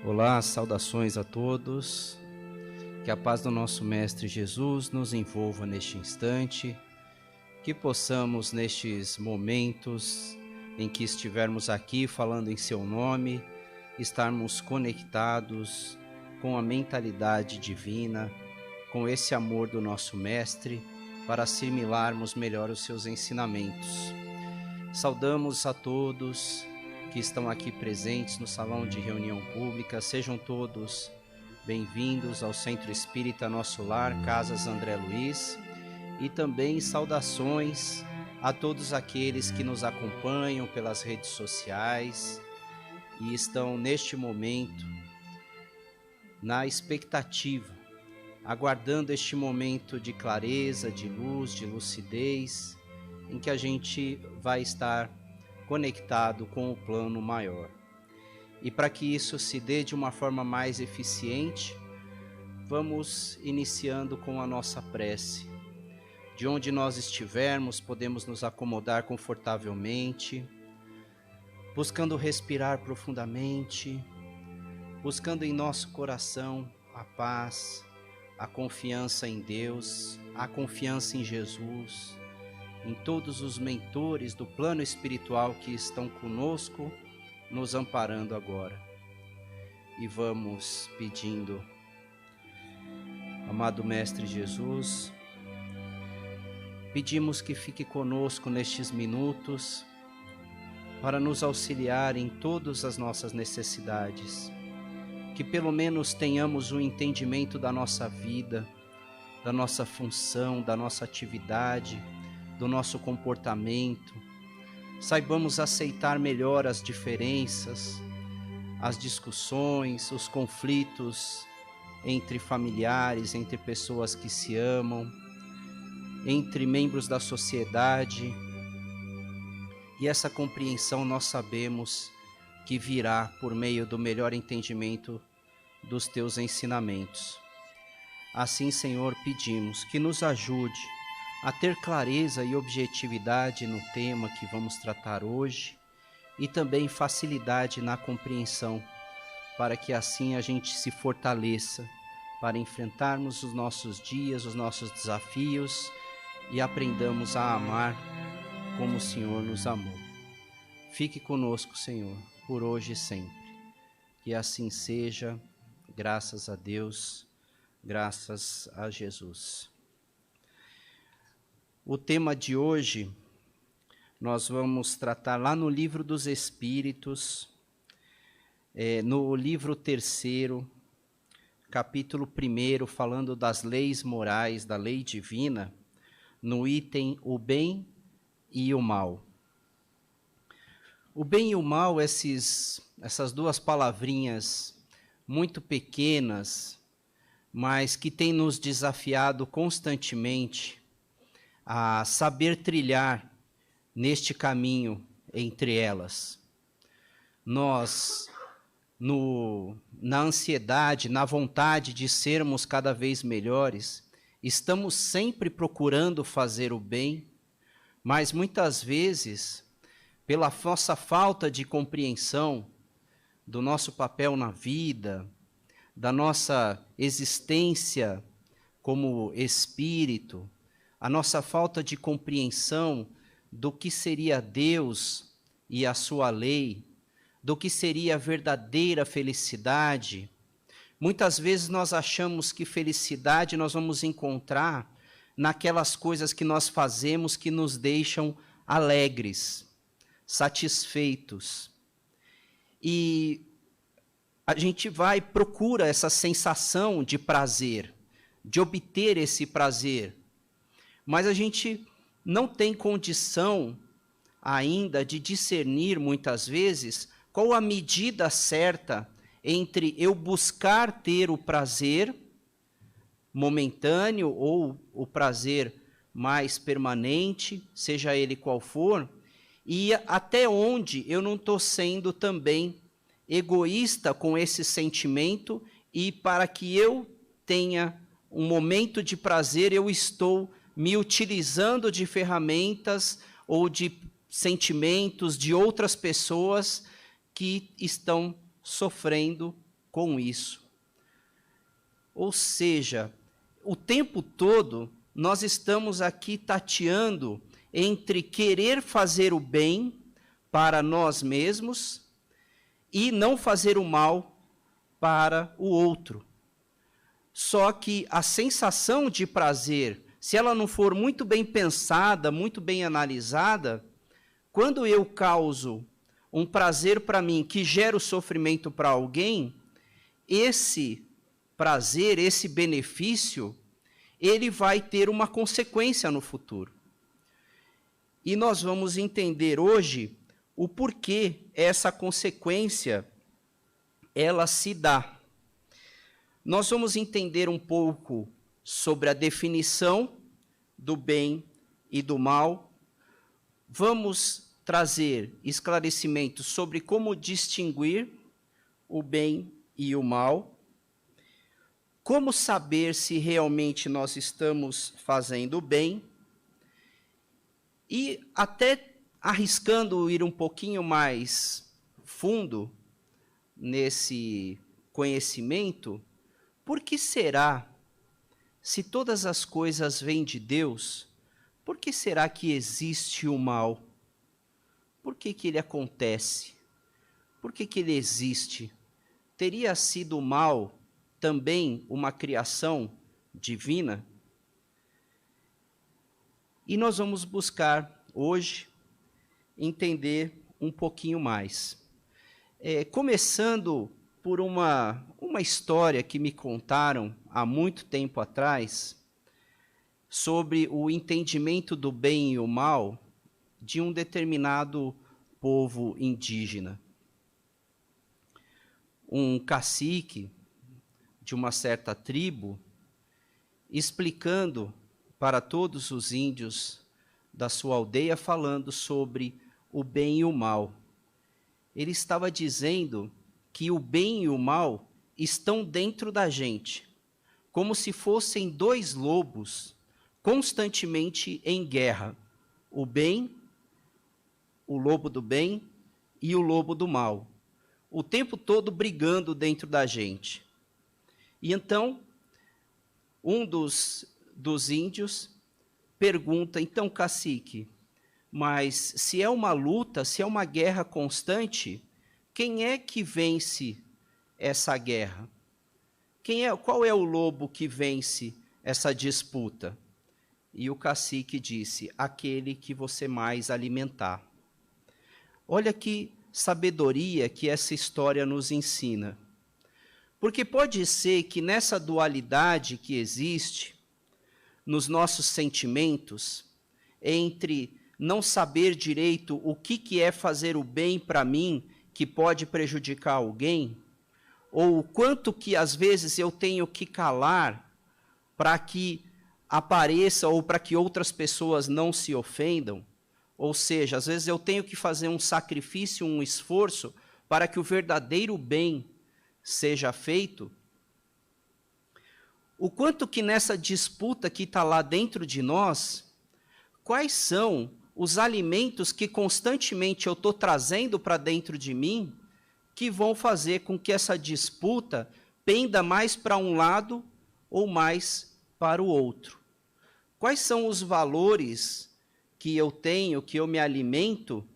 Olá, saudações a todos. Que a paz do nosso Mestre Jesus nos envolva neste instante, que possamos nestes momentos em que estivermos aqui falando em seu nome, estarmos conectados com a mentalidade divina, com esse amor do nosso Mestre, para assimilarmos melhor os seus ensinamentos. Saudamos a todos que estão aqui presentes no salão de reunião pública, sejam todos bem-vindos ao Centro Espírita Nosso Lar, Casas André Luiz, e também saudações a todos aqueles que nos acompanham pelas redes sociais e estão neste momento na expectativa, aguardando este momento de clareza, de luz, de lucidez, em que a gente vai estar conectado com o plano maior. E para que isso se dê de uma forma mais eficiente, vamos iniciando com a nossa prece. De onde nós estivermos, podemos nos acomodar confortavelmente, buscando respirar profundamente, buscando em nosso coração a paz, a confiança em Deus, a confiança em Jesus, em todos os mentores do plano espiritual que estão conosco, nos amparando agora. E vamos pedindo, amado Mestre Jesus, pedimos que fique conosco nestes minutos para nos auxiliar em todas as nossas necessidades, que pelo menos tenhamos um entendimento da nossa vida, da nossa função, da nossa atividade, do nosso comportamento, saibamos aceitar melhor as diferenças, as discussões, os conflitos entre familiares, entre pessoas que se amam, entre membros da sociedade. E essa compreensão nós sabemos que virá por meio do melhor entendimento dos teus ensinamentos. Assim, Senhor, pedimos que nos ajude a ter clareza e objetividade no tema que vamos tratar hoje e também facilidade na compreensão, para que assim a gente se fortaleça para enfrentarmos os nossos dias, os nossos desafios e aprendamos a amar como o Senhor nos amou. Fique conosco, Senhor, por hoje e sempre. Que assim seja, graças a Deus, graças a Jesus. O tema de hoje, nós vamos tratar lá no Livro dos Espíritos, no livro 3º, capítulo 1º, falando das leis morais, da lei divina, no item o bem e o mal. O bem e o mal, essas duas palavrinhas muito pequenas, mas que têm nos desafiado constantemente a saber trilhar neste caminho entre elas. Nós, na ansiedade, na vontade de sermos cada vez melhores, estamos sempre procurando fazer o bem, mas muitas vezes, pela nossa falta de compreensão do nosso papel na vida, da nossa existência como espírito, a nossa falta de compreensão do que seria Deus e a sua lei, do que seria a verdadeira felicidade. Muitas vezes nós achamos que felicidade nós vamos encontrar naquelas coisas que nós fazemos que nos deixam alegres, satisfeitos. E a gente procura essa sensação de prazer, de obter esse prazer. Mas a gente não tem condição ainda de discernir, muitas vezes, qual a medida certa entre eu buscar ter o prazer momentâneo ou o prazer mais permanente, seja ele qual for, e até onde eu não estou sendo também egoísta com esse sentimento e para que eu tenha um momento de prazer, eu estou me utilizando de ferramentas ou de sentimentos de outras pessoas que estão sofrendo com isso. Ou seja, o tempo todo nós estamos aqui tateando entre querer fazer o bem para nós mesmos e não fazer o mal para o outro. Só que a sensação de prazer, se ela não for muito bem pensada, muito bem analisada, quando eu causo um prazer para mim que gera o sofrimento para alguém, esse prazer, esse benefício, ele vai ter uma consequência no futuro. E nós vamos entender hoje o porquê essa consequência ela se dá. Nós vamos entender um pouco sobre a definição do bem e do mal. Vamos trazer esclarecimentos sobre como distinguir o bem e o mal. Como saber se realmente nós estamos fazendo o bem. E até arriscando ir um pouquinho mais fundo nesse conhecimento, por que será, se todas as coisas vêm de Deus, por que será que existe o mal? Por que ele acontece? Por que ele existe? Teria sido o mal também uma criação divina? E nós vamos buscar hoje entender um pouquinho mais. Começando por uma história que me contaram há muito tempo atrás sobre o entendimento do bem e o mal de um determinado povo indígena. Um cacique de uma certa tribo, explicando para todos os índios da sua aldeia, falando sobre o bem e o mal. Ele estava dizendo que o bem e o mal estão dentro da gente, como se fossem dois lobos constantemente em guerra. O bem, o lobo do bem e o lobo do mal. O tempo todo brigando dentro da gente. E então, um dos índios pergunta, então, cacique, mas se é uma luta, se é uma guerra constante, quem é que vence essa guerra? Qual é o lobo que vence essa disputa? E o cacique disse, aquele que você mais alimentar. Olha que sabedoria que essa história nos ensina. Porque pode ser que nessa dualidade que existe, nos nossos sentimentos, entre não saber direito o que é fazer o bem para mim, que pode prejudicar alguém, ou o quanto que às vezes eu tenho que calar para que apareça ou para que outras pessoas não se ofendam, ou seja, às vezes eu tenho que fazer um sacrifício, um esforço para que o verdadeiro bem seja feito. O quanto que nessa disputa que está lá dentro de nós, quais são os alimentos que constantemente eu estou trazendo para dentro de mim, que vão fazer com que essa disputa penda mais para um lado ou mais para o outro? Quais são os valores que eu tenho, que eu me alimento,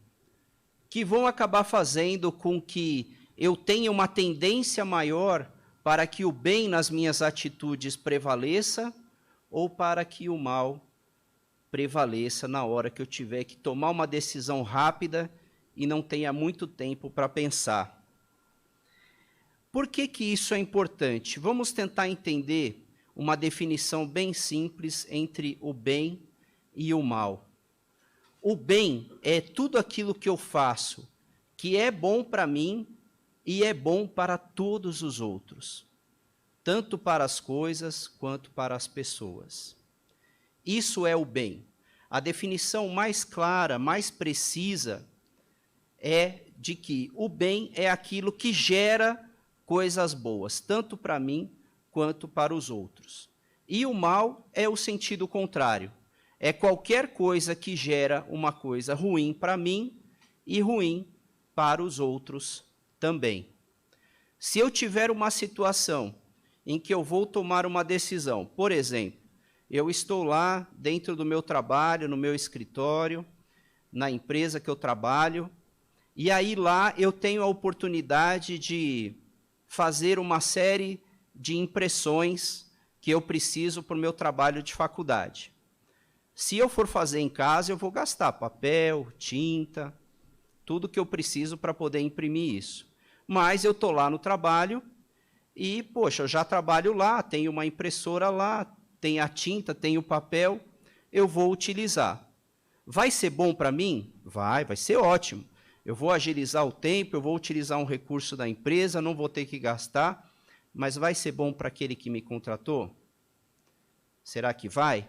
que vão acabar fazendo com que eu tenha uma tendência maior para que o bem nas minhas atitudes prevaleça ou para que o mal prevaleça na hora que eu tiver que tomar uma decisão rápida e não tenha muito tempo para pensar. Por que isso é importante? Vamos tentar entender uma definição bem simples entre o bem e o mal. O bem é tudo aquilo que eu faço que é bom para mim e é bom para todos os outros, tanto para as coisas quanto para as pessoas. Isso é o bem. A definição mais clara, mais precisa, é de que o bem é aquilo que gera coisas boas, tanto para mim quanto para os outros. E o mal é o sentido contrário. É qualquer coisa que gera uma coisa ruim para mim e ruim para os outros também. Se eu tiver uma situação em que eu vou tomar uma decisão, por exemplo, eu estou lá dentro do meu trabalho, no meu escritório, na empresa que eu trabalho, e aí lá eu tenho a oportunidade de fazer uma série de impressões que eu preciso para o meu trabalho de faculdade. Se eu for fazer em casa, eu vou gastar papel, tinta, tudo que eu preciso para poder imprimir isso. Mas eu estou lá no trabalho e, poxa, eu já trabalho lá, tenho uma impressora lá, tem a tinta, tem o papel, eu vou utilizar. Vai ser bom para mim? Vai ser ótimo. Eu vou agilizar o tempo, eu vou utilizar um recurso da empresa, não vou ter que gastar, mas vai ser bom para aquele que me contratou? Será que vai?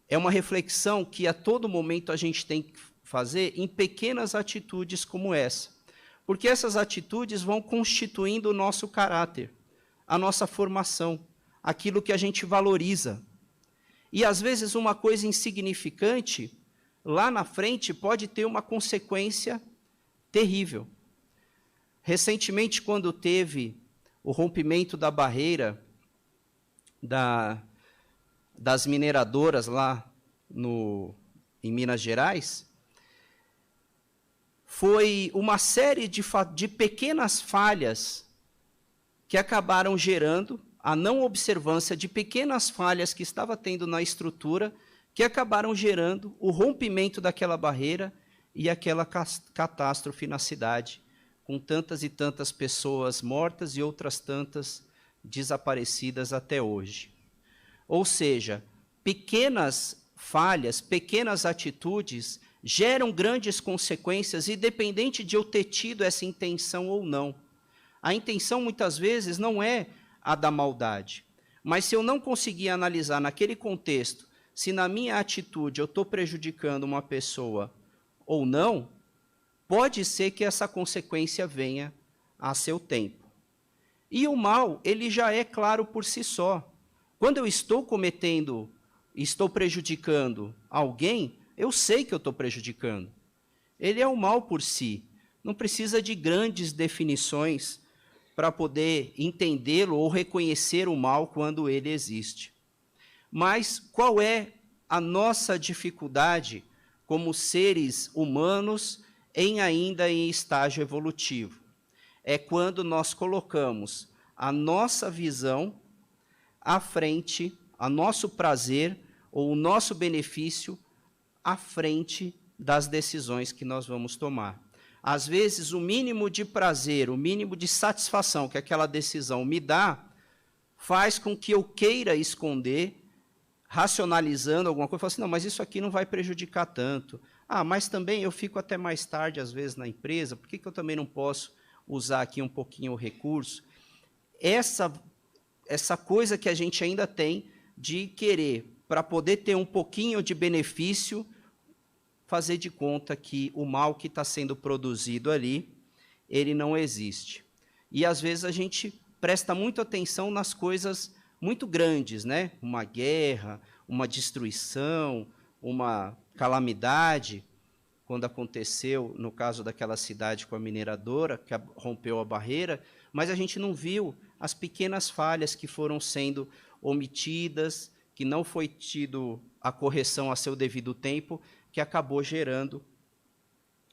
É uma reflexão que a todo momento a gente tem que fazer em pequenas atitudes como essa. Porque essas atitudes vão constituindo o nosso caráter, a nossa formação, aquilo que a gente valoriza. E, às vezes, uma coisa insignificante, lá na frente, pode ter uma consequência terrível. Recentemente, quando teve o rompimento da barreira das mineradoras lá em Minas Gerais, foi uma série de pequenas falhas que acabaram gerando a não observância de pequenas falhas que estava tendo na estrutura, que acabaram gerando o rompimento daquela barreira e aquela catástrofe na cidade, com tantas e tantas pessoas mortas e outras tantas desaparecidas até hoje. Ou seja, pequenas falhas, pequenas atitudes geram grandes consequências, independente de eu ter tido essa intenção ou não. A intenção, muitas vezes, não é a da maldade. Mas se eu não conseguir analisar naquele contexto, se na minha atitude eu estou prejudicando uma pessoa ou não, pode ser que essa consequência venha a seu tempo. E o mal, ele já é claro por si só. Quando eu estou prejudicando alguém, eu sei que eu estou prejudicando. Ele é o mal por si. Não precisa de grandes definições para poder entendê-lo ou reconhecer o mal quando ele existe. Mas qual é a nossa dificuldade como seres humanos ainda em estágio evolutivo? É quando nós colocamos a nossa visão à frente, a nosso prazer ou o nosso benefício à frente das decisões que nós vamos tomar. Às vezes, o mínimo de prazer, o mínimo de satisfação que aquela decisão me dá, faz com que eu queira esconder, racionalizando alguma coisa, falo assim, não, mas isso aqui não vai prejudicar tanto. Ah, mas também eu fico até mais tarde, às vezes, na empresa, por que eu também não posso usar aqui um pouquinho o recurso? Essa coisa que a gente ainda tem de querer, para poder ter um pouquinho de benefício, fazer de conta que o mal que está sendo produzido ali, ele não existe. E, às vezes, a gente presta muita atenção nas coisas muito grandes, né? Uma guerra, uma destruição, uma calamidade, quando aconteceu, no caso daquela cidade com a mineradora, que rompeu a barreira, mas a gente não viu as pequenas falhas que foram sendo omitidas, que não foi tido a correção a seu devido tempo, que acabou gerando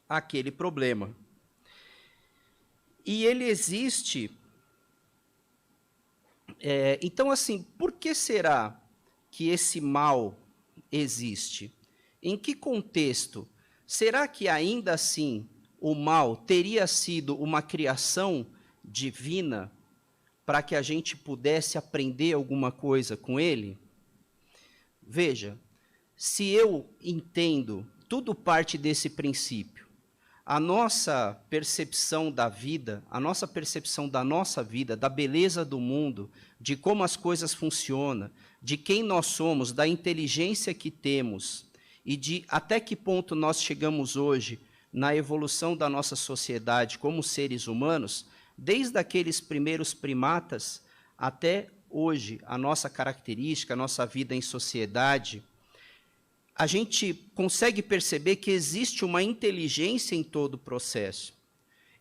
aquele problema. E ele existe. Então, assim, por que será que esse mal existe? Em que contexto? Será que ainda assim o mal teria sido uma criação divina para que a gente pudesse aprender alguma coisa com ele? Veja, se eu entendo, tudo parte desse princípio. A nossa percepção da vida, a nossa percepção da nossa vida, da beleza do mundo, de como as coisas funcionam, de quem nós somos, da inteligência que temos e de até que ponto nós chegamos hoje na evolução da nossa sociedade como seres humanos, desde aqueles primeiros primatas até hoje, a nossa característica, a nossa vida em sociedade, a gente consegue perceber que existe uma inteligência em todo o processo.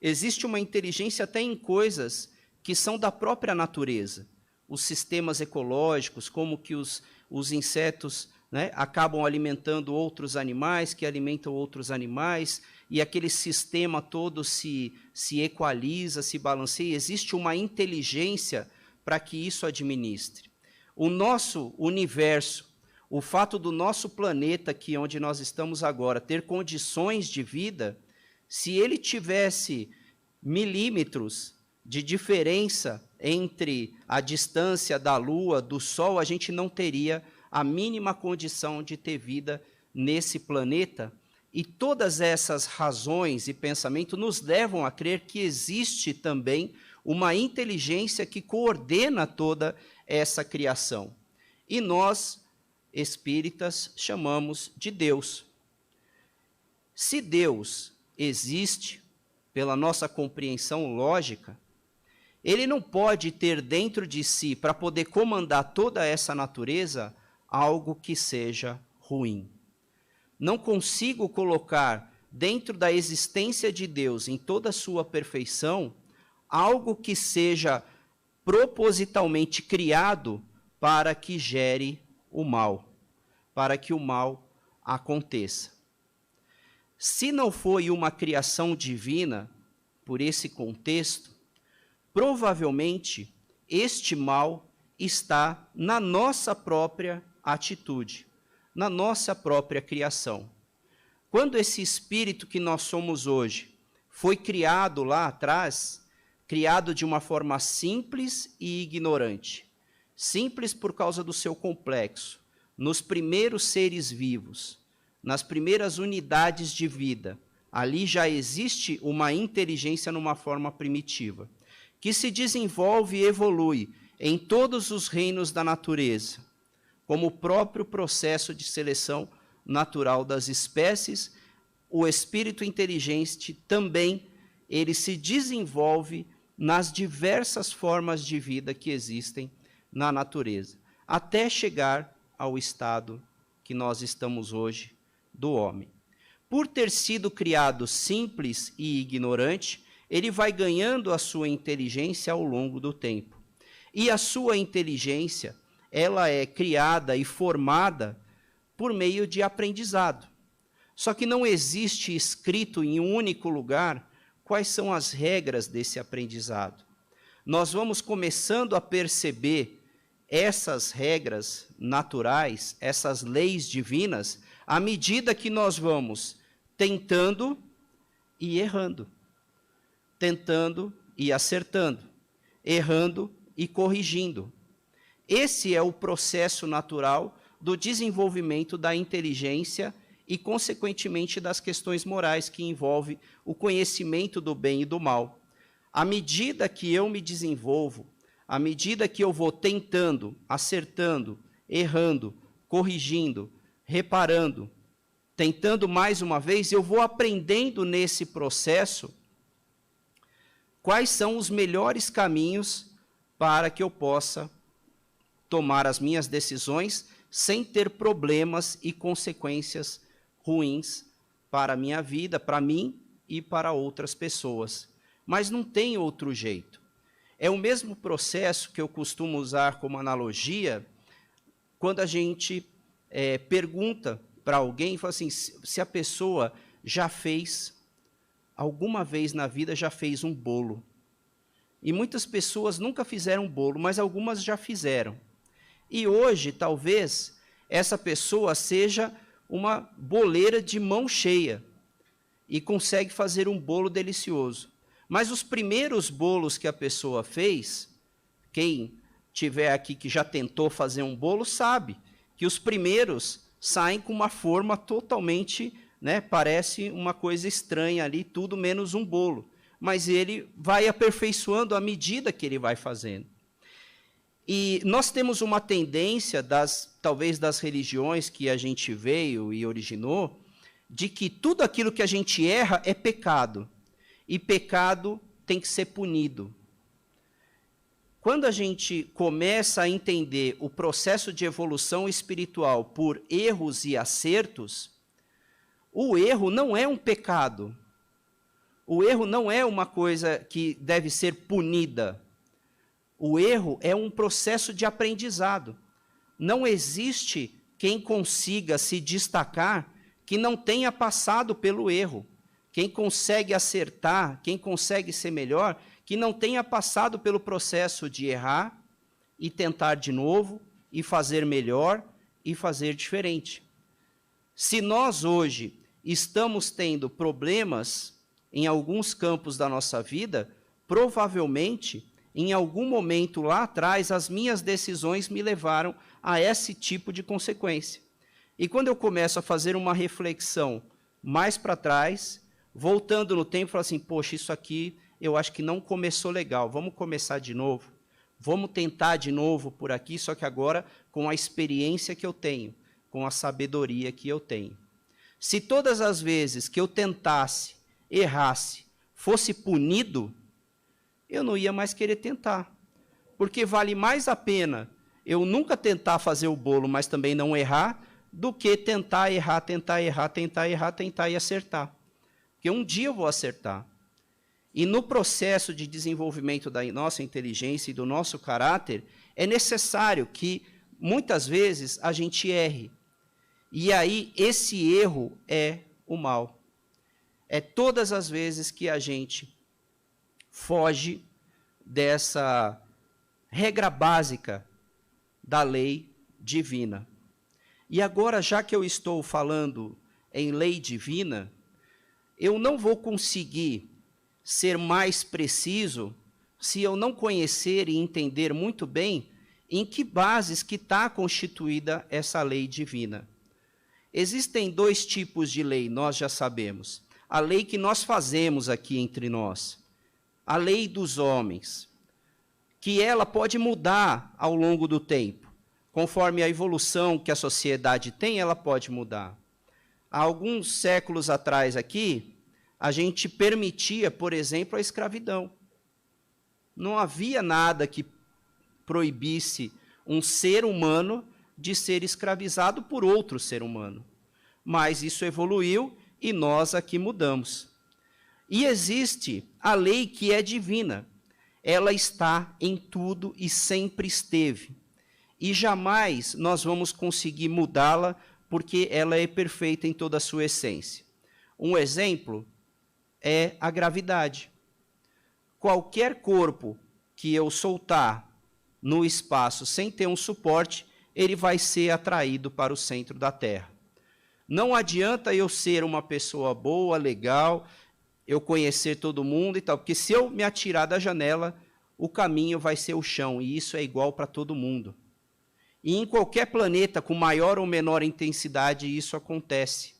Existe uma inteligência até em coisas que são da própria natureza. Os sistemas ecológicos, como que os insetos, né, acabam alimentando outros animais, que alimentam outros animais, e aquele sistema todo se equaliza, se balanceia. Existe uma inteligência para que isso administre. O nosso universo, o fato do nosso planeta, aqui onde nós estamos agora, ter condições de vida, se ele tivesse milímetros de diferença entre a distância da Lua, do Sol, a gente não teria a mínima condição de ter vida nesse planeta. E todas essas razões e pensamento nos levam a crer que existe também uma inteligência que coordena toda essa criação. E nós, espíritas, chamamos de Deus. Se Deus existe, pela nossa compreensão lógica, ele não pode ter dentro de si, para poder comandar toda essa natureza, algo que seja ruim. Não consigo colocar dentro da existência de Deus, em toda a sua perfeição, algo que seja propositalmente criado para que gere o mal, para que o mal aconteça. Se não foi uma criação divina, por esse contexto, provavelmente este mal está na nossa própria atitude, na nossa própria criação. Quando esse espírito que nós somos hoje foi criado lá atrás, criado de uma forma simples e ignorante, simples por causa do seu complexo, nos primeiros seres vivos, nas primeiras unidades de vida, ali já existe uma inteligência numa forma primitiva, que se desenvolve e evolui em todos os reinos da natureza, como o próprio processo de seleção natural das espécies. O espírito inteligente também, ele se desenvolve nas diversas formas de vida que existem na natureza, até chegar ao estado que nós estamos hoje do homem. Por ter sido criado simples e ignorante, ele vai ganhando a sua inteligência ao longo do tempo. E a sua inteligência, ela é criada e formada por meio de aprendizado. Só que não existe escrito em um único lugar quais são as regras desse aprendizado. Nós vamos começando a perceber essas regras naturais, essas leis divinas, à medida que nós vamos tentando e errando, tentando e acertando, errando e corrigindo. Esse é o processo natural do desenvolvimento da inteligência e, consequentemente, das questões morais que envolve o conhecimento do bem e do mal. À medida que eu me desenvolvo, à medida que eu vou tentando, acertando, errando, corrigindo, reparando, tentando mais uma vez, eu vou aprendendo nesse processo quais são os melhores caminhos para que eu possa tomar as minhas decisões sem ter problemas e consequências ruins para a minha vida, para mim e para outras pessoas. Mas não tem outro jeito. É o mesmo processo que eu costumo usar como analogia quando a gente pergunta para alguém e fala assim, se a pessoa já fez, alguma vez na vida já fez um bolo. E muitas pessoas nunca fizeram bolo, mas algumas já fizeram. E hoje, talvez, essa pessoa seja uma boleira de mão cheia e consegue fazer um bolo delicioso. Mas os primeiros bolos que a pessoa fez, quem tiver aqui que já tentou fazer um bolo sabe que os primeiros saem com uma forma totalmente, né, parece uma coisa estranha ali, tudo menos um bolo. Mas ele vai aperfeiçoando à medida que ele vai fazendo. E nós temos uma tendência, talvez das religiões que a gente veio e originou, de que tudo aquilo que a gente erra é pecado. E pecado tem que ser punido. Quando a gente começa a entender o processo de evolução espiritual por erros e acertos, o erro não é um pecado. O erro não é uma coisa que deve ser punida. O erro é um processo de aprendizado. Não existe quem consiga se destacar que não tenha passado pelo erro. Quem consegue acertar, quem consegue ser melhor, que não tenha passado pelo processo de errar e tentar de novo, e fazer melhor, e fazer diferente. Se nós hoje estamos tendo problemas em alguns campos da nossa vida, provavelmente, em algum momento lá atrás, as minhas decisões me levaram a esse tipo de consequência. E quando eu começo a fazer uma reflexão mais para trás, voltando no tempo, falo assim, poxa, isso aqui eu acho que não começou legal, vamos começar de novo, vamos tentar de novo por aqui, só que agora com a experiência que eu tenho, com a sabedoria que eu tenho. Se todas as vezes que eu tentasse, errasse, fosse punido, eu não ia mais querer tentar, porque vale mais a pena eu nunca tentar fazer o bolo, mas também não errar, do que tentar errar, tentar errar, tentar errar, tentar e acertar. Porque um dia eu vou acertar. E no processo de desenvolvimento da nossa inteligência e do nosso caráter, é necessário que, muitas vezes, a gente erre. E aí, esse erro é o mal. É todas as vezes que a gente foge dessa regra básica da lei divina. E agora, já que eu estou falando em lei divina, eu não vou conseguir ser mais preciso se eu não conhecer e entender muito bem em que bases que está constituída essa lei divina. Existem dois tipos de lei, nós já sabemos. A lei que nós fazemos aqui entre nós, a lei dos homens, que ela pode mudar ao longo do tempo. Conforme a evolução que a sociedade tem, ela pode mudar. Há alguns séculos atrás aqui, a gente permitia, por exemplo, a escravidão. Não havia nada que proibisse um ser humano de ser escravizado por outro ser humano. Mas isso evoluiu e nós aqui mudamos. E existe a lei que é divina. Ela está em tudo e sempre esteve. E jamais nós vamos conseguir mudá-la, porque ela é perfeita em toda a sua essência. Um exemplo é a gravidade. Qualquer corpo que eu soltar no espaço sem ter um suporte, ele vai ser atraído para o centro da Terra. Não adianta eu ser uma pessoa boa, legal, eu conhecer todo mundo e tal, porque se eu me atirar da janela, o caminho vai ser o chão, e isso é igual para todo mundo. E em qualquer planeta, com maior ou menor intensidade, isso acontece.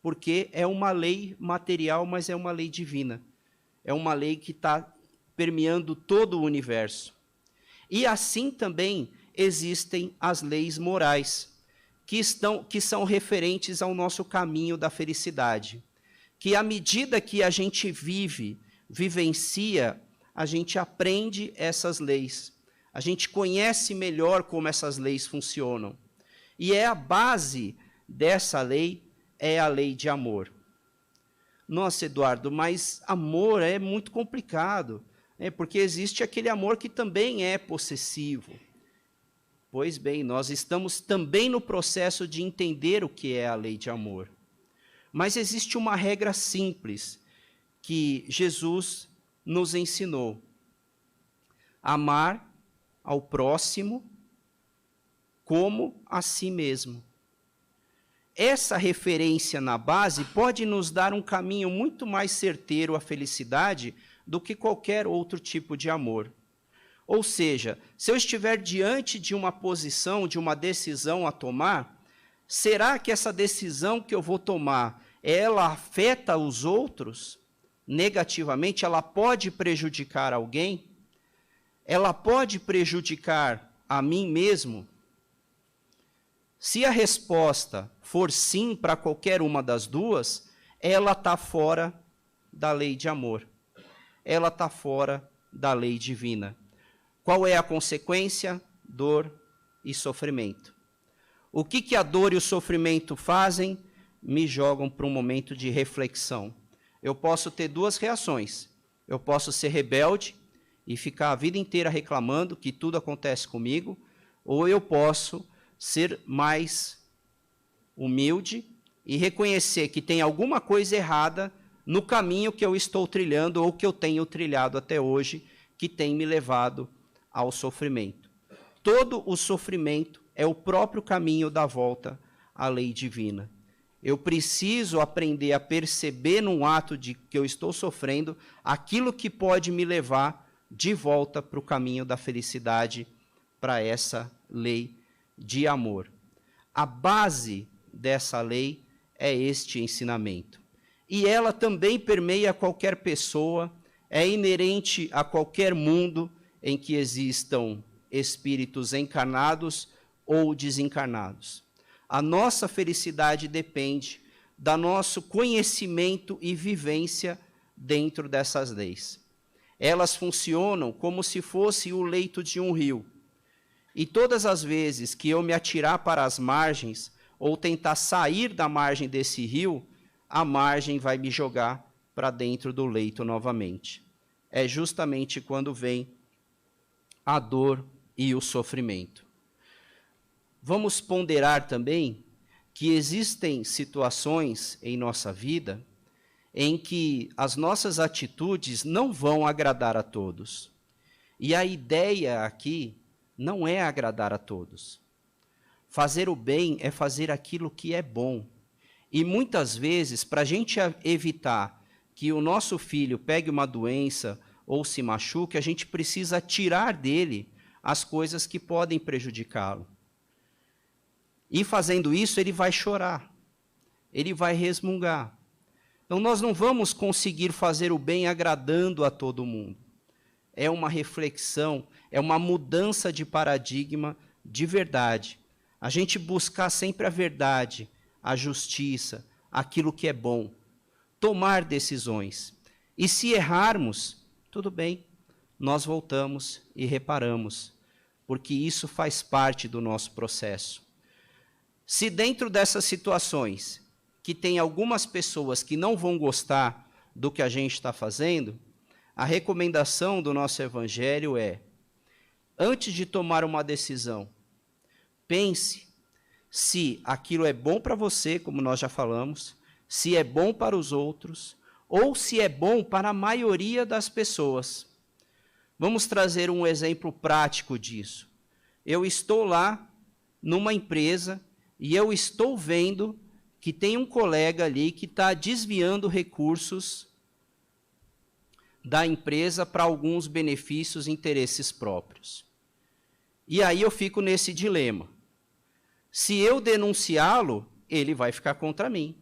Porque é uma lei material, mas é uma lei divina. É uma lei que está permeando todo o universo. E assim também existem as leis morais, que são referentes ao nosso caminho da felicidade. Que à medida que a gente vivencia, a gente aprende essas leis. A gente conhece melhor como essas leis funcionam. E a base dessa lei é a lei de amor. Nossa, Eduardo, mas amor é muito complicado, né? Porque existe aquele amor que também é possessivo. Pois bem, nós estamos também no processo de entender o que é a lei de amor. Mas existe uma regra simples que Jesus nos ensinou: amar ao próximo como a si mesmo. Essa referência na base pode nos dar um caminho muito mais certeiro à felicidade do que qualquer outro tipo de amor. Ou seja, se eu estiver diante de uma posição, de uma decisão a tomar, será que essa decisão que eu vou tomar, ela afeta os outros negativamente? Ela pode prejudicar alguém? Ela pode prejudicar a mim mesmo? Se a resposta for sim para qualquer uma das duas, ela está fora da lei de amor. Ela está fora da lei divina. Qual é a consequência? Dor e sofrimento. O que a dor e o sofrimento fazem? Me jogam para um momento de reflexão. eu posso ter duas reações. Eu posso ser rebelde e ficar a vida inteira reclamando que tudo acontece comigo, ou eu posso ser mais humilde e reconhecer que tem alguma coisa errada no caminho que eu estou trilhando ou que eu tenho trilhado até hoje, que tem me levado ao sofrimento. Todo o sofrimento é o próprio caminho da volta à lei divina. Eu preciso aprender a perceber num ato de que eu estou sofrendo aquilo que pode me levar de volta para o caminho da felicidade, para essa lei de amor. A base dessa lei é este ensinamento. E ela também permeia qualquer pessoa, é inerente a qualquer mundo em que existam espíritos encarnados ou desencarnados. A nossa felicidade depende do nosso conhecimento e vivência dentro dessas leis. Elas funcionam como se fosse o leito de um rio. E todas as vezes que eu me atirar para as margens ou tentar sair da margem desse rio, a margem vai me jogar para dentro do leito novamente. É justamente quando vem a dor e o sofrimento. Vamos ponderar também que existem situações em nossa vida em que as nossas atitudes não vão agradar a todos. E a ideia aqui não é agradar a todos. Fazer o bem é fazer aquilo que é bom. E muitas vezes, para a gente evitar que o nosso filho pegue uma doença ou se machuque, a gente precisa tirar dele as coisas que podem prejudicá-lo. E fazendo isso, ele vai chorar, ele vai resmungar. Então, nós não vamos conseguir fazer o bem agradando a todo mundo. É uma reflexão, é uma mudança de paradigma de verdade. A gente buscar sempre a verdade, a justiça, aquilo que é bom. Tomar decisões. E se errarmos, tudo bem, nós voltamos e reparamos, porque isso faz parte do nosso processo. Se dentro dessas situações, que tem algumas pessoas que não vão gostar do que a gente está fazendo, a recomendação do nosso Evangelho é, antes de tomar uma decisão, pense se aquilo é bom para você, como nós já falamos, se é bom para os outros, ou se é bom para a maioria das pessoas. Vamos trazer um exemplo prático disso. Eu estou lá numa empresa e eu estou vendo que tem um colega ali que está desviando recursos da empresa para alguns benefícios e interesses próprios. E aí eu fico nesse dilema. Se eu denunciá-lo, ele vai ficar contra mim.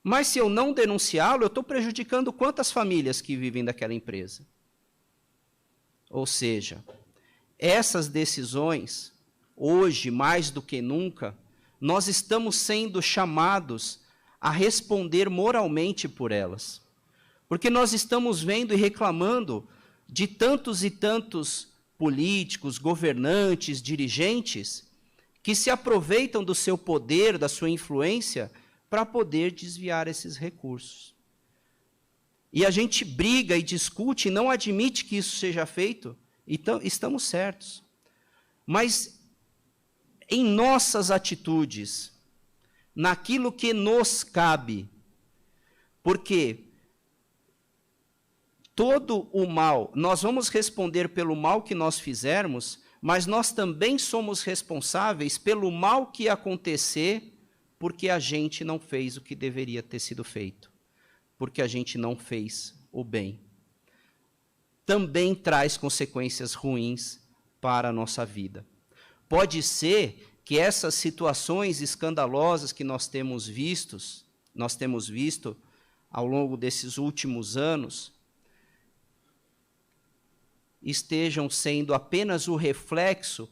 Mas se eu não denunciá-lo, eu estou prejudicando quantas famílias que vivem daquela empresa? Ou seja, essas decisões, hoje, mais do que nunca, nós estamos sendo chamados a responder moralmente por elas. Porque nós estamos vendo e reclamando de tantos e tantos políticos, governantes, dirigentes, que se aproveitam do seu poder, da sua influência, para poder desviar esses recursos. E a gente briga e discute e não admite que isso seja feito, então estamos certos. Mas em nossas atitudes, naquilo que nos cabe, porque todo o mal, nós vamos responder pelo mal que nós fizermos, mas nós também somos responsáveis pelo mal que acontecer, porque a gente não fez o que deveria ter sido feito, porque a gente não fez o bem. Também traz consequências ruins para a nossa vida. Pode ser que essas situações escandalosas que nós temos visto ao longo desses últimos anos, estejam sendo apenas o reflexo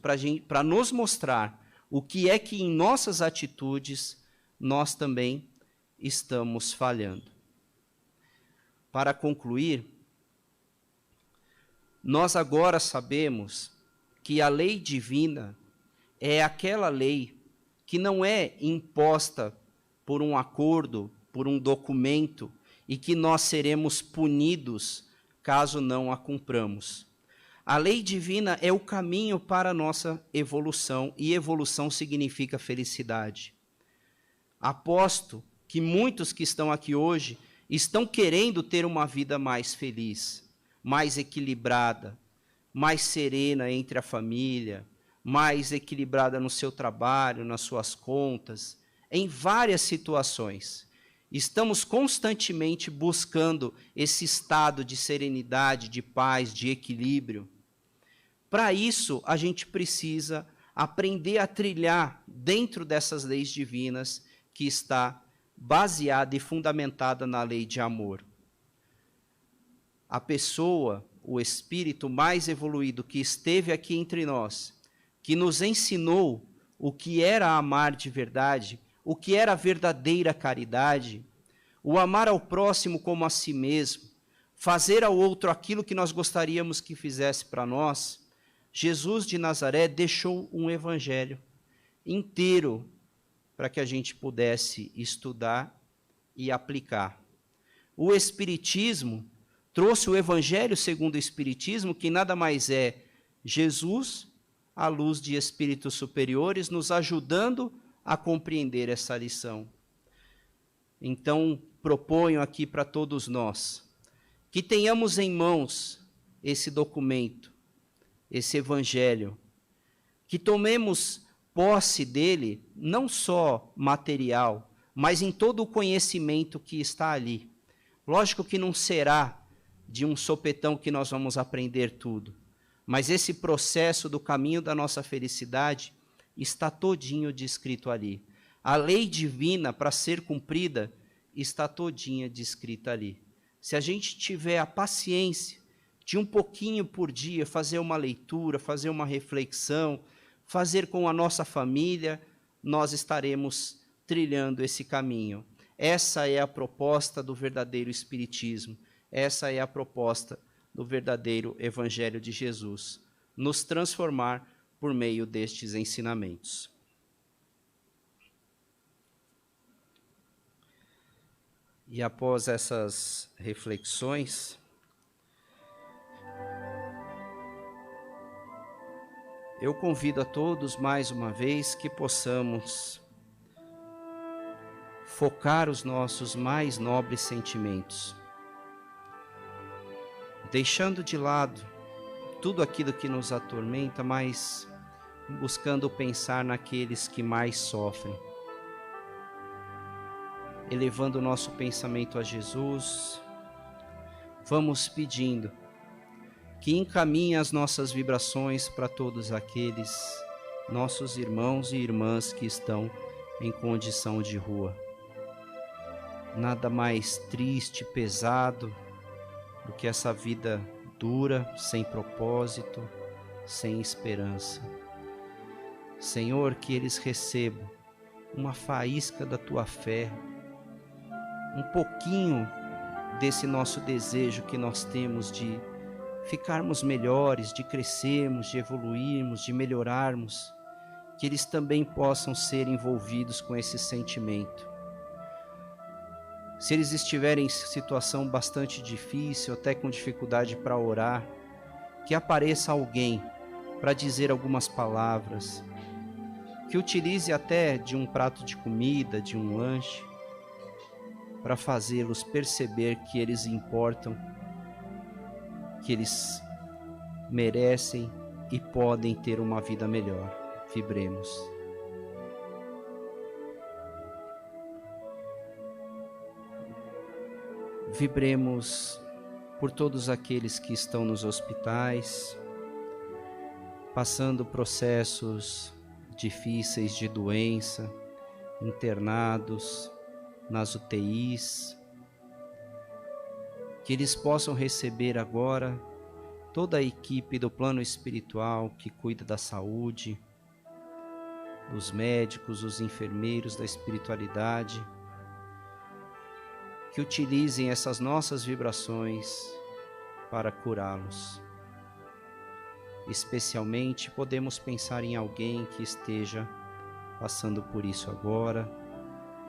para nos mostrar o que é que em nossas atitudes nós também estamos falhando. Para concluir, nós agora sabemos que a lei divina é aquela lei que não é imposta por um acordo, por um documento, e que nós seremos punidos caso não a cumpramos. A lei divina é o caminho para a nossa evolução, e evolução significa felicidade. Aposto que muitos que estão aqui hoje estão querendo ter uma vida mais feliz, mais equilibrada, mais serena entre a família, mais equilibrada no seu trabalho, nas suas contas, em várias situações. Estamos constantemente buscando esse estado de serenidade, de paz, de equilíbrio. Para isso, a gente precisa aprender a trilhar dentro dessas leis divinas que está baseada e fundamentada na lei de amor. A pessoa, o espírito mais evoluído que esteve aqui entre nós, que nos ensinou o que era amar de verdade, o que era a verdadeira caridade, o amar ao próximo como a si mesmo, fazer ao outro aquilo que nós gostaríamos que fizesse para nós, Jesus de Nazaré deixou um evangelho inteiro para que a gente pudesse estudar e aplicar. O Espiritismo trouxe o Evangelho segundo o Espiritismo, que nada mais é Jesus, à luz de espíritos superiores, nos ajudando a compreender essa lição. Então, proponho aqui para todos nós que tenhamos em mãos esse documento, esse Evangelho, que tomemos posse dele, não só material, mas em todo o conhecimento que está ali. Lógico que não será de um sopetão que nós vamos aprender tudo, mas esse processo do caminho da nossa felicidade está todinho descrito ali. A lei divina, para ser cumprida, está todinha descrita ali. Se a gente tiver a paciência de um pouquinho por dia fazer uma leitura, fazer uma reflexão, fazer com a nossa família, nós estaremos trilhando esse caminho. Essa é a proposta do verdadeiro Espiritismo. Essa é a proposta do verdadeiro Evangelho de Jesus. Nos transformar por meio destes ensinamentos. E após essas reflexões, eu convido a todos mais uma vez que possamos focar os nossos mais nobres sentimentos, deixando de lado tudo aquilo que nos atormenta, mas buscando pensar naqueles que mais sofrem, elevando o nosso pensamento a Jesus. Vamos pedindo que encaminhe as nossas vibrações para todos aqueles nossos irmãos e irmãs que estão em condição de rua. Nada mais triste, pesado do que essa vida dura, sem propósito, sem esperança. Senhor, que eles recebam uma faísca da Tua fé, um pouquinho desse nosso desejo que nós temos de ficarmos melhores, de crescermos, de evoluirmos, de melhorarmos, que eles também possam ser envolvidos com esse sentimento. Se eles estiverem em situação bastante difícil, até com dificuldade para orar, que apareça alguém para dizer algumas palavras, que utilize até de um prato de comida, de um lanche, para fazê-los perceber que eles importam, que eles merecem e podem ter uma vida melhor. Vibremos. Vibremos por todos aqueles que estão nos hospitais, passando processos difíceis de doença, internados nas UTIs, que eles possam receber agora toda a equipe do plano espiritual que cuida da saúde, os médicos, os enfermeiros da espiritualidade, que utilizem essas nossas vibrações para curá-los. Especialmente podemos pensar em alguém que esteja passando por isso agora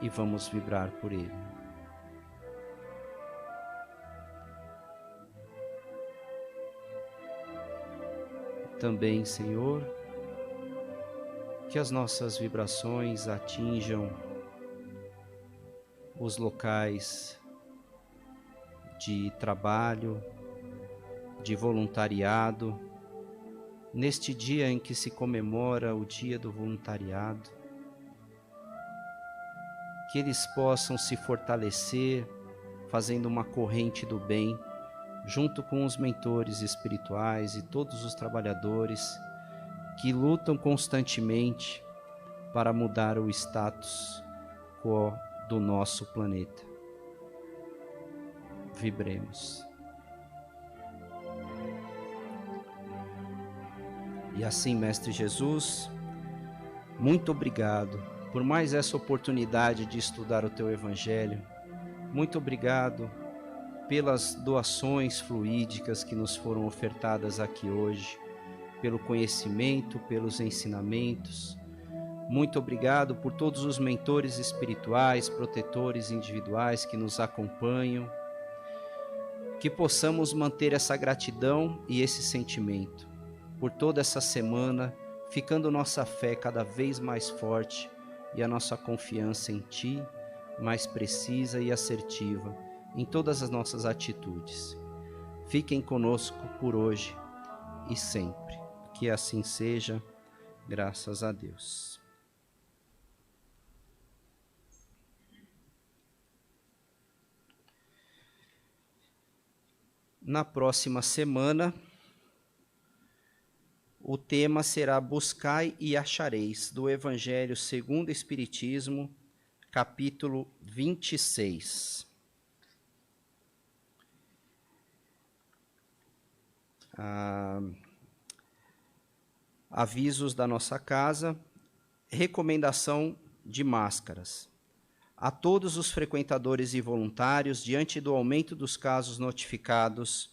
e vamos vibrar por ele. também, Senhor, que as nossas vibrações atinjam os locais de trabalho, de voluntariado, neste dia em que se comemora o Dia do Voluntariado, que eles possam se fortalecer, fazendo uma corrente do bem, junto com os mentores espirituais e todos os trabalhadores que lutam constantemente para mudar o status quo do nosso planeta. Vibremos. E assim, Mestre Jesus, muito obrigado por mais essa oportunidade de estudar o Teu Evangelho. Muito obrigado pelas doações fluídicas que nos foram ofertadas aqui hoje, pelo conhecimento, pelos ensinamentos. Muito obrigado por todos os mentores espirituais, protetores individuais que nos acompanham. Que possamos manter essa gratidão e esse sentimento por toda essa semana, ficando nossa fé cada vez mais forte e a nossa confiança em Ti mais precisa e assertiva em todas as nossas atitudes. Fiquem conosco por hoje e sempre. Que assim seja, graças a Deus. Na próxima semana, o tema será Buscai e Achareis, do Evangelho segundo o Espiritismo, capítulo 26. Avisos da nossa casa, recomendação de máscaras. A todos os frequentadores e voluntários, diante do aumento dos casos notificados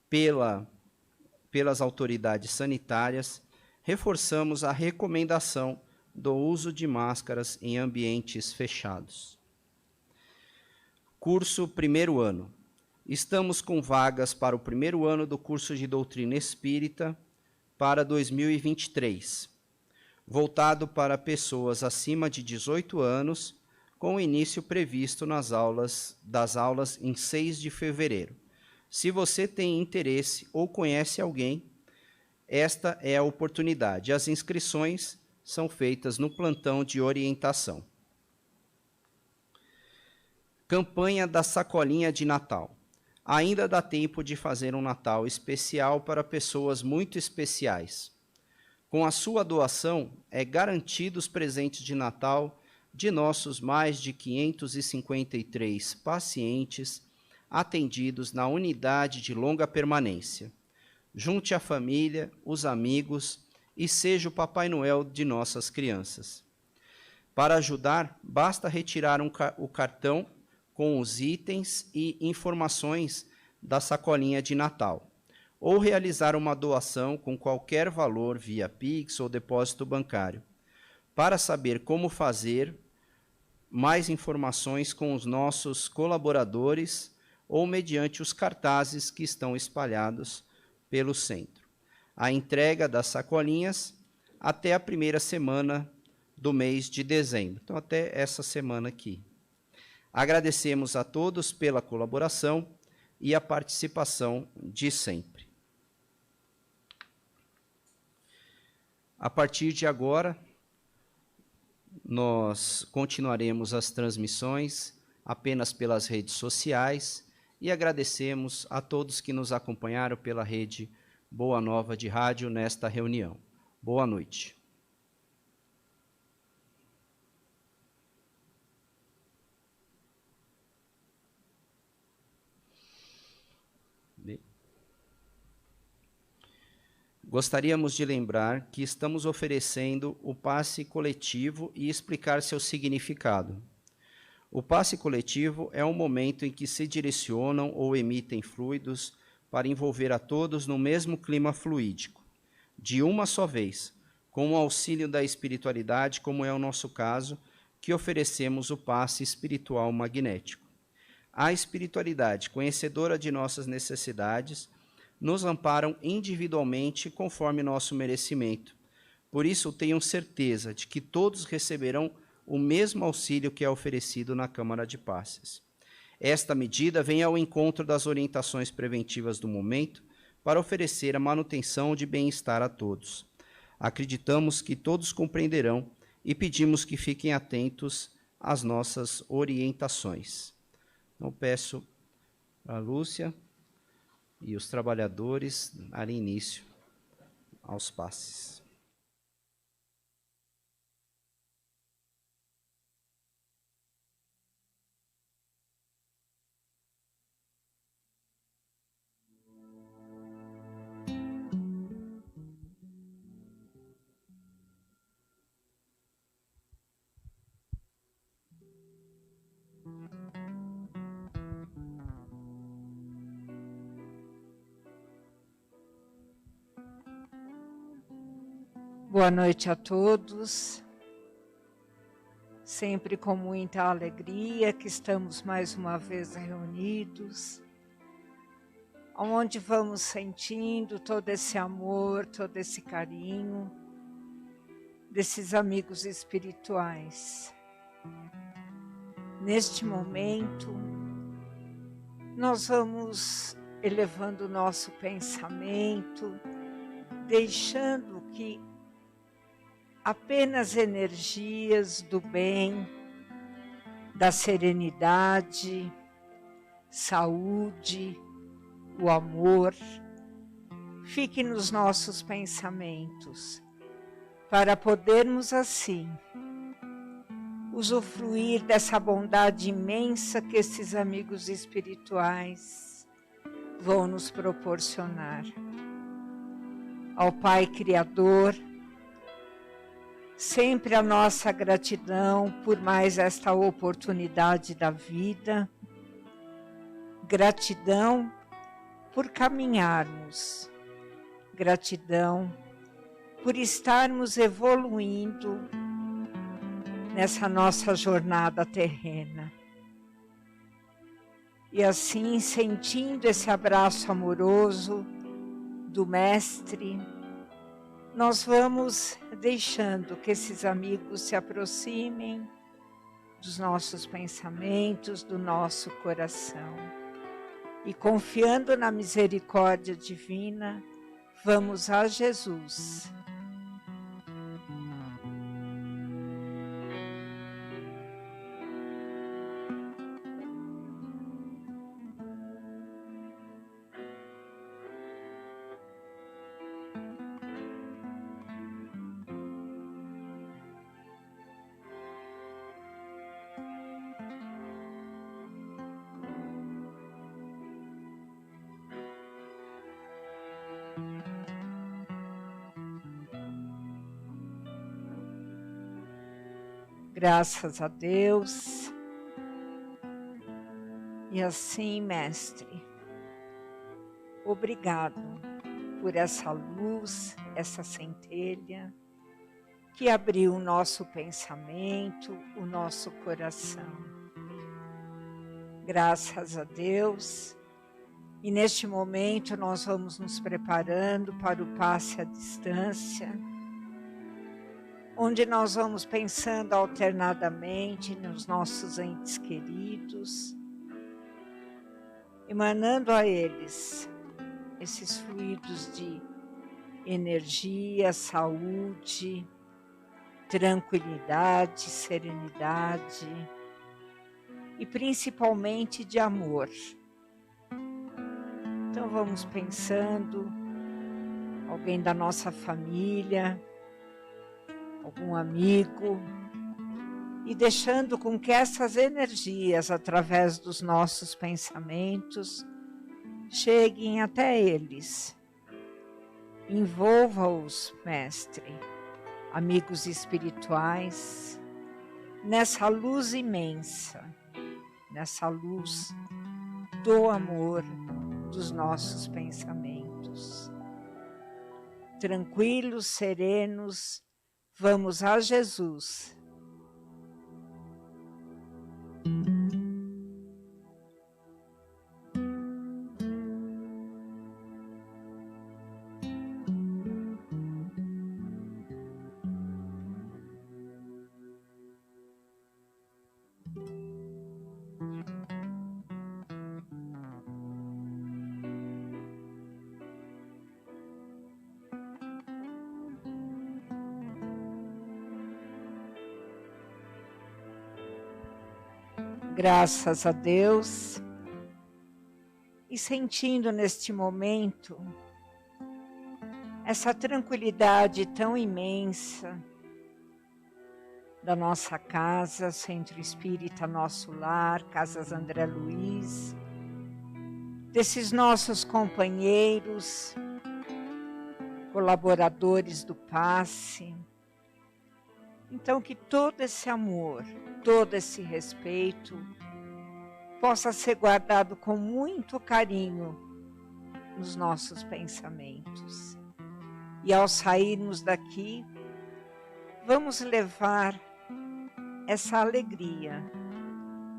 pelas autoridades sanitárias, reforçamos a recomendação do uso de máscaras em ambientes fechados. Curso primeiro ano. Estamos com vagas para o primeiro ano do curso de Doutrina Espírita para 2023, voltado para pessoas acima de 18 anos, com o início previsto das aulas em 6 de fevereiro. Se você tem interesse ou conhece alguém, esta é a oportunidade. As inscrições são feitas no plantão de orientação. Campanha da Sacolinha de Natal. Ainda dá tempo de fazer um Natal especial para pessoas muito especiais. Com a sua doação, é garantido os presentes de Natal de nossos mais de 553 pacientes atendidos na unidade de longa permanência. Junte a família, os amigos e seja o Papai Noel de nossas crianças. Para ajudar, basta retirar o cartão com os itens e informações da sacolinha de Natal, ou realizar uma doação com qualquer valor via Pix ou depósito bancário. Para saber como fazer, mais informações com os nossos colaboradores ou mediante os cartazes que estão espalhados pelo centro. A entrega das sacolinhas até a primeira semana do mês de dezembro, então até essa semana aqui. Agradecemos a todos pela colaboração e a participação de sempre. A partir de agora, nós continuaremos as transmissões apenas pelas redes sociais e agradecemos a todos que nos acompanharam pela rede Boa Nova de Rádio nesta reunião. Boa noite. Gostaríamos de lembrar que estamos oferecendo o passe coletivo e explicar seu significado. O passe coletivo é um momento em que se direcionam ou emitem fluidos para envolver a todos no mesmo clima fluídico, de uma só vez, com o auxílio da espiritualidade, como é o nosso caso, que oferecemos o passe espiritual magnético. A espiritualidade, conhecedora de nossas necessidades, nos amparam individualmente conforme nosso merecimento. Por isso, tenham certeza de que todos receberão o mesmo auxílio que é oferecido na Câmara de Passes. Esta medida vem ao encontro das orientações preventivas do momento para oferecer a manutenção de bem-estar a todos. Acreditamos que todos compreenderão e pedimos que fiquem atentos às nossas orientações. Então, peço a Lúcia e os trabalhadores darem início aos passes. Boa noite a todos, sempre com muita alegria que estamos mais uma vez reunidos, onde vamos sentindo todo esse amor, todo esse carinho desses amigos espirituais. Neste momento, nós vamos elevando o nosso pensamento, deixando que apenas energias do bem, da serenidade, saúde, o amor, fique nos nossos pensamentos, para podermos assim usufruir dessa bondade imensa que esses amigos espirituais vão nos proporcionar. Ao Pai Criador, sempre a nossa gratidão por mais esta oportunidade da vida, gratidão por caminharmos, gratidão por estarmos evoluindo nessa nossa jornada terrena. E assim, sentindo esse abraço amoroso do Mestre, nós vamos deixando que esses amigos se aproximem dos nossos pensamentos, do nosso coração. E confiando na misericórdia divina, vamos a Jesus. Graças a Deus. E assim, Mestre, obrigado por essa luz, essa centelha que abriu o nosso pensamento, o nosso coração. Graças a Deus. E neste momento nós vamos nos preparando para o passe à distância, onde nós vamos pensando alternadamente nos nossos entes queridos, emanando a eles esses fluidos de energia, saúde, tranquilidade, serenidade e principalmente de amor. Então vamos pensando, alguém da nossa família, algum amigo, e deixando com que essas energias, através dos nossos pensamentos, cheguem até eles. Envolva-os, Mestre, amigos espirituais, nessa luz imensa, nessa luz do amor dos nossos pensamentos. Tranquilos, serenos, vamos a Jesus. Graças a Deus, e sentindo neste momento essa tranquilidade tão imensa da nossa casa, Centro Espírita Nosso Lar, Casas André Luiz, desses nossos companheiros, colaboradores do passe. Então, que todo esse amor, todo esse respeito possa ser guardado com muito carinho nos nossos pensamentos. E ao sairmos daqui, vamos levar essa alegria,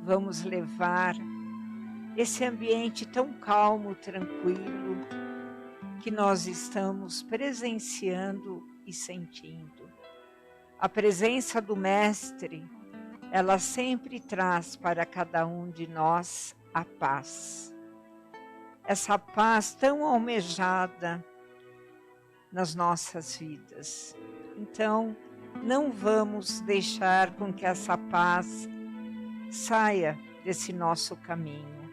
vamos levar esse ambiente tão calmo, tranquilo, que nós estamos presenciando e sentindo. A presença do Mestre, ela sempre traz para cada um de nós a paz. Essa paz tão almejada nas nossas vidas. Então, não vamos deixar com que essa paz saia desse nosso caminho.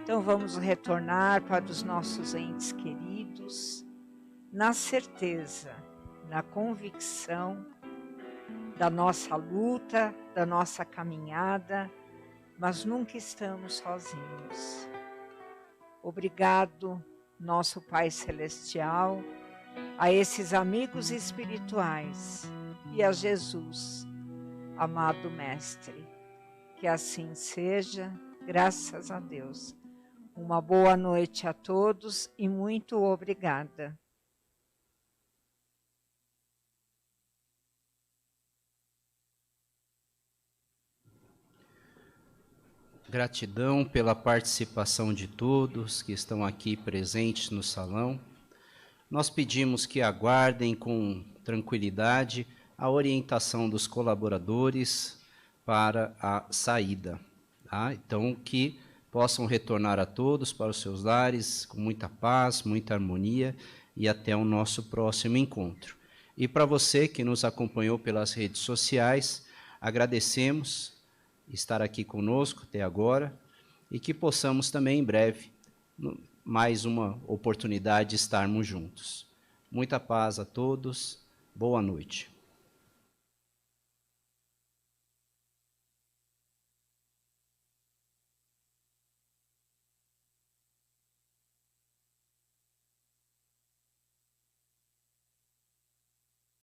Então, vamos retornar para os nossos entes queridos, na certeza, na convicção da nossa luta, da nossa caminhada, mas nunca estamos sozinhos. Obrigado, nosso Pai Celestial, a esses amigos espirituais e a Jesus, amado Mestre. Que assim seja, graças a Deus. Uma boa noite a todos e muito obrigada. Gratidão pela participação de todos que estão aqui presentes no salão. Nós pedimos que aguardem com tranquilidade a orientação dos colaboradores para a saída. Tá? Então, que possam retornar a todos para os seus lares com muita paz, muita harmonia e até o nosso próximo encontro. E para você que nos acompanhou pelas redes sociais, agradecemos estar aqui conosco até agora e que possamos também em breve, mais uma oportunidade de estarmos juntos. Muita paz a todos, boa noite.